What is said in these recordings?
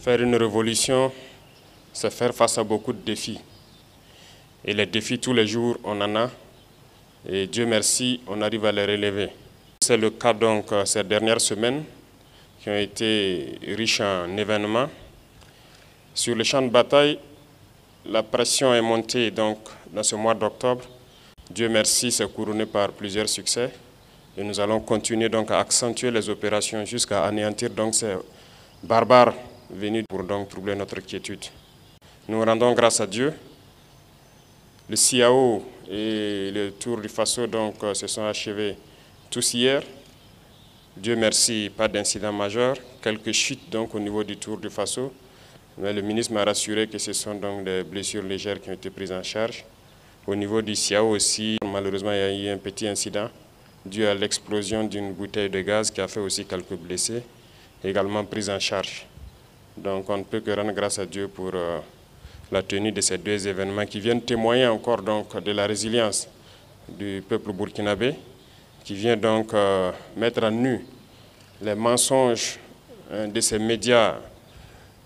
Faire une révolution, c'est faire face à beaucoup de défis. Et les défis, tous les jours, on en a. Et Dieu merci, on arrive à les relever. C'est le cas donc ces dernières semaines qui ont été riches en événements. Sur le champ de bataille, la pression est montée donc dans ce mois d'octobre. Dieu merci, c'est couronné par plusieurs succès. Et nous allons continuer donc à accentuer les opérations jusqu'à anéantir donc ces barbares venus pour donc troubler notre quiétude. Nous rendons grâce à Dieu. Le CIAO et le Tour du Faso donc se sont achevés tous hier. Dieu merci, pas d'incident majeur. Quelques chutes donc au niveau du Tour du Faso. Mais le ministre m'a rassuré que ce sont donc des blessures légères qui ont été prises en charge. Au niveau du CIAO aussi, malheureusement, il y a eu un petit incident dû à l'explosion d'une bouteille de gaz qui a fait aussi quelques blessés, également pris en charge. Donc on ne peut que rendre grâce à Dieu pour la tenue de ces deux événements qui viennent témoigner encore donc de la résilience du peuple burkinabé, qui vient donc mettre à nu les mensonges de ces médias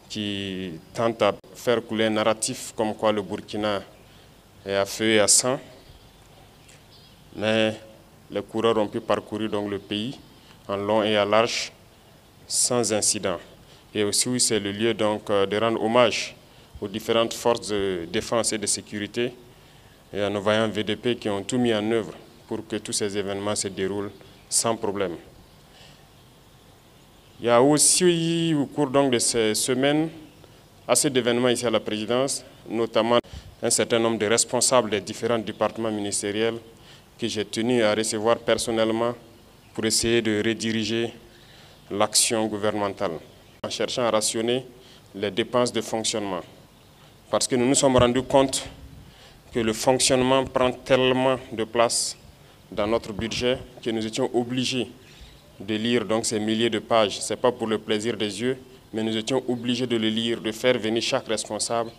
qui tentent à faire couler un narratif comme quoi le Burkina est à feu et à sang. Mais les coureurs ont pu parcourir donc le pays en long et à large sans incident. Et aussi oui, c'est le lieu donc de rendre hommage aux différentes forces de défense et de sécurité et à nos vaillants VDP qui ont tout mis en œuvre pour que tous ces événements se déroulent sans problème. Il y a aussi au cours donc de ces semaines assez d'événements ici à la présidence, notamment un certain nombre de responsables des différents départements ministériels que j'ai tenu à recevoir personnellement pour essayer de rediriger l'action gouvernementale en cherchant à rationner les dépenses de fonctionnement. Parce que nous nous sommes rendus compte que le fonctionnement prend tellement de place dans notre budget que nous étions obligés de lire donc ces milliers de pages. Ce n'est pas pour le plaisir des yeux, mais nous étions obligés de le lire, de faire venir chaque responsable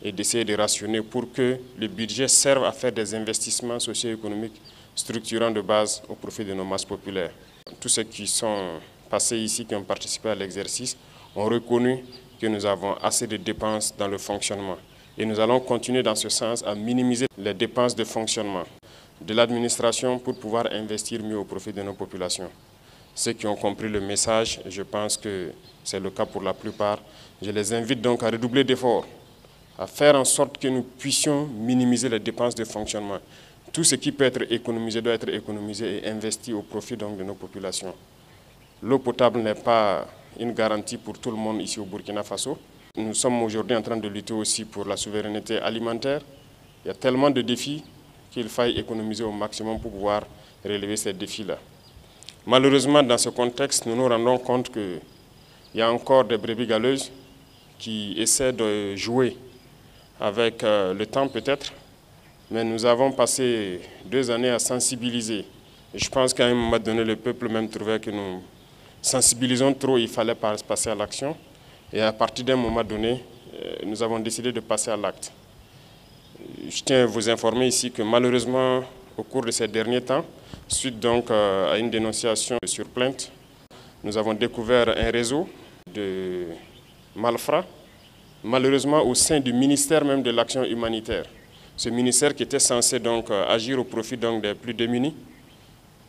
et d'essayer de rationner pour que le budget serve à faire des investissements socio-économiques structurants de base au profit de nos masses populaires. Tous ceux qui sont passés ici, qui ont participé à l'exercice, ont reconnu que nous avons assez de dépenses dans le fonctionnement. Et nous allons continuer dans ce sens à minimiser les dépenses de fonctionnement de l'administration pour pouvoir investir mieux au profit de nos populations. Ceux qui ont compris le message, je pense que c'est le cas pour la plupart, je les invite donc à redoubler d'efforts, à faire en sorte que nous puissions minimiser les dépenses de fonctionnement. Tout ce qui peut être économisé doit être économisé et investi au profit donc de nos populations. L'eau potable n'est pas une garantie pour tout le monde ici au Burkina Faso. Nous sommes aujourd'hui en train de lutter aussi pour la souveraineté alimentaire. Il y a tellement de défis qu'il faille économiser au maximum pour pouvoir relever ces défis-là. Malheureusement, dans ce contexte, nous nous rendons compte qu'il y a encore des brebis galeuses qui essaient de jouer avec le temps peut-être, mais nous avons passé 2 années à sensibiliser. Et je pense qu'à un moment donné, le peuple même trouvait que nous sensibilisons trop, il fallait passer à l'action. Et à partir d'un moment donné, nous avons décidé de passer à l'acte. Je tiens à vous informer ici que malheureusement, au cours de ces derniers temps, suite donc à une dénonciation sur plainte, nous avons découvert un réseau de malfrats, malheureusement au sein du ministère même de l'action humanitaire. Ce ministère qui était censé donc agir au profit donc des plus démunis,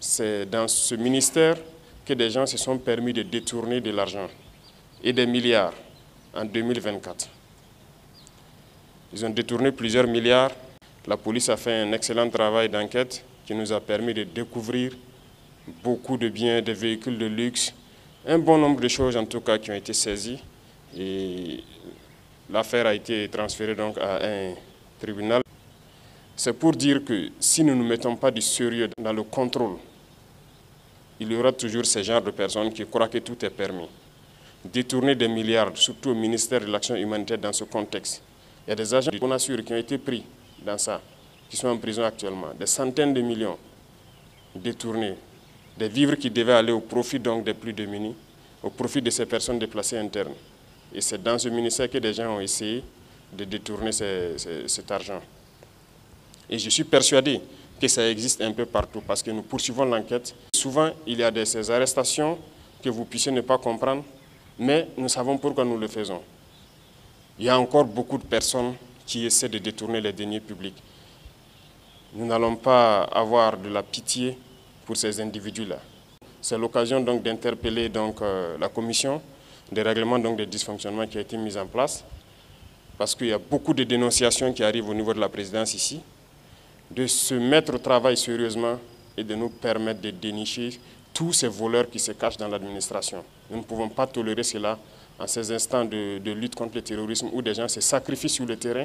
c'est dans ce ministère que des gens se sont permis de détourner de l'argent et des milliards en 2024. Ils ont détourné plusieurs milliards. La police a fait un excellent travail d'enquête qui nous a permis de découvrir beaucoup de biens, des véhicules de luxe, un bon nombre de choses en tout cas qui ont été saisies. Et l'affaire a été transférée donc à un tribunal. C'est pour dire que si nous ne mettons pas du sérieux dans le contrôle, il y aura toujours ce genre de personnes qui croient que tout est permis. Détourner des milliards, surtout au ministère de l'Action humanitaire dans ce contexte. Il y a des agents de Bonasure qui ont été pris dans ça, qui sont en prison actuellement. Des centaines de millions détournés. Des vivres qui devaient aller au profit donc des plus démunis, au profit de ces personnes déplacées internes. Et c'est dans ce ministère que des gens ont essayé de détourner cet argent. Et je suis persuadé que ça existe un peu partout parce que nous poursuivons l'enquête. Souvent, il y a ces arrestations que vous puissiez ne pas comprendre, mais nous savons pourquoi nous le faisons. Il y a encore beaucoup de personnes qui essaient de détourner les deniers publics. Nous n'allons pas avoir de la pitié pour ces individus-là. C'est l'occasion donc d'interpeller la commission des règlements des dysfonctionnements qui a été mise en place, parce qu'il y a beaucoup de dénonciations qui arrivent au niveau de la présidence ici, de se mettre au travail sérieusement et de nous permettre de dénicher tous ces voleurs qui se cachent dans l'administration. Nous ne pouvons pas tolérer cela en ces instants de lutte contre le terrorisme où des gens se sacrifient sur le terrain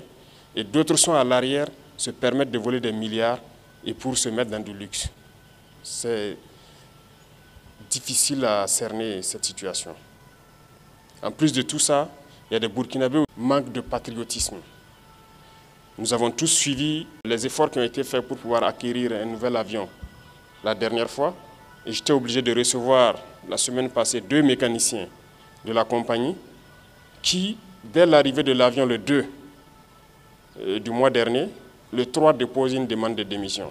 et d'autres sont à l'arrière, se permettent de voler des milliards et pour se mettre dans du luxe. C'est difficile à cerner cette situation. En plus de tout ça, il y a des Burkinabés qui manquent de patriotisme. Nous avons tous suivi les efforts qui ont été faits pour pouvoir acquérir un nouvel avion la dernière fois. Et j'étais obligé de recevoir la semaine passée 2 mécaniciens de la compagnie qui, dès l'arrivée de l'avion le 2 du mois dernier, le 3 déposent une demande de démission.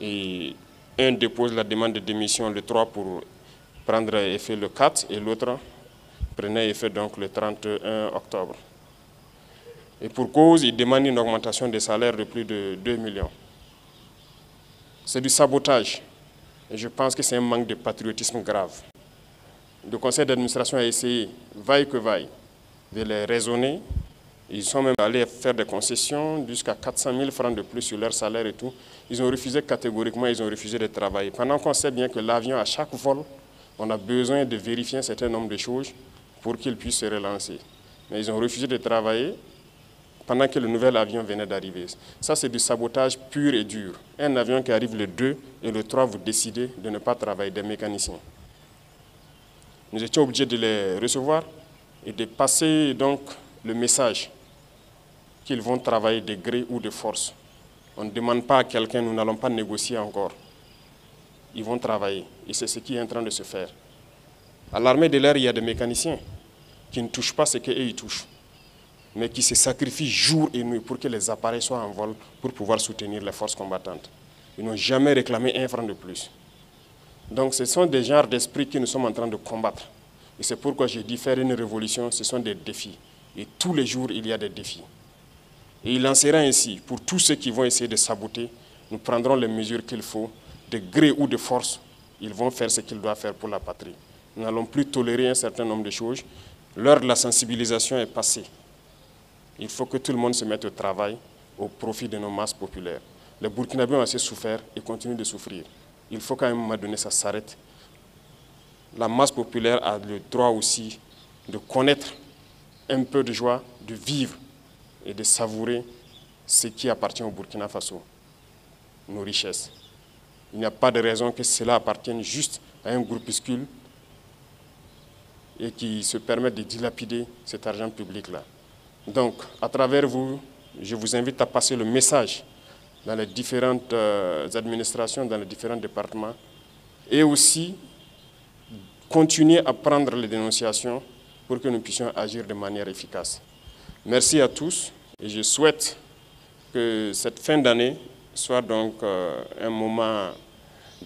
Et un dépose la demande de démission le 3 pour prendre effet le 4 et l'autre prenait effet donc le 31 octobre. Et pour cause, il demande une augmentation des salaires de plus de 2 millions. C'est du sabotage. Et je pense que c'est un manque de patriotisme grave. Le conseil d'administration a essayé, vaille que vaille, de les raisonner. Ils sont même allés faire des concessions jusqu'à 400 000 francs de plus sur leur salaire et tout. Ils ont refusé catégoriquement, ils ont refusé de travailler. Pendant qu'on sait bien que l'avion, à chaque vol, on a besoin de vérifier un certain nombre de choses pour qu'il puisse se relancer. Mais ils ont refusé de travailler pendant que le nouvel avion venait d'arriver. Ça, c'est du sabotage pur et dur. Un avion qui arrive le 2 et le 3, vous décidez de ne pas travailler, des mécaniciens. Nous étions obligés de les recevoir et de passer donc le message qu'ils vont travailler de gré ou de force. On ne demande pas à quelqu'un, nous n'allons pas négocier encore. Ils vont travailler et c'est ce qui est en train de se faire. À l'armée de l'air, il y a des mécaniciens qui ne touchent pas ce qu'eux ils touchent, mais qui se sacrifient jour et nuit pour que les appareils soient en vol pour pouvoir soutenir les forces combattantes. Ils n'ont jamais réclamé un franc de plus. Donc ce sont des genres d'esprits que nous sommes en train de combattre. Et c'est pourquoi j'ai dit faire une révolution, ce sont des défis. Et tous les jours, il y a des défis. Et il en sera ainsi. Pour tous ceux qui vont essayer de saboter, nous prendrons les mesures qu'il faut, de gré ou de force. Ils vont faire ce qu'ils doivent faire pour la patrie. Nous n'allons plus tolérer un certain nombre de choses. L'heure de la sensibilisation est passée. Il faut que tout le monde se mette au travail au profit de nos masses populaires. Les Burkinabés ont assez souffert et continuent de souffrir. Il faut qu'à un moment donné, ça s'arrête. La masse populaire a le droit aussi de connaître un peu de joie, de vivre et de savourer ce qui appartient au Burkina Faso, nos richesses. Il n'y a pas de raison que cela appartienne juste à un groupuscule et qui se permette de dilapider cet argent public-là. Donc, à travers vous, je vous invite à passer le message dans les différentes administrations, dans les différents départements, et aussi continuer à prendre les dénonciations pour que nous puissions agir de manière efficace. Merci à tous et je souhaite que cette fin d'année soit donc un moment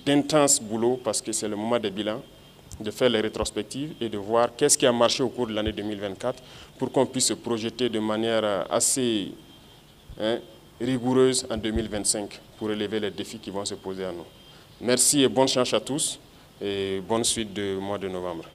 d'intense boulot parce que c'est le moment des bilans, de faire les rétrospectives et de voir qu'est-ce qui a marché au cours de l'année 2024 pour qu'on puisse se projeter de manière assez rigoureuse en 2025 pour relever les défis qui vont se poser à nous. Merci et bonne chance à tous et bonne suite du mois de novembre.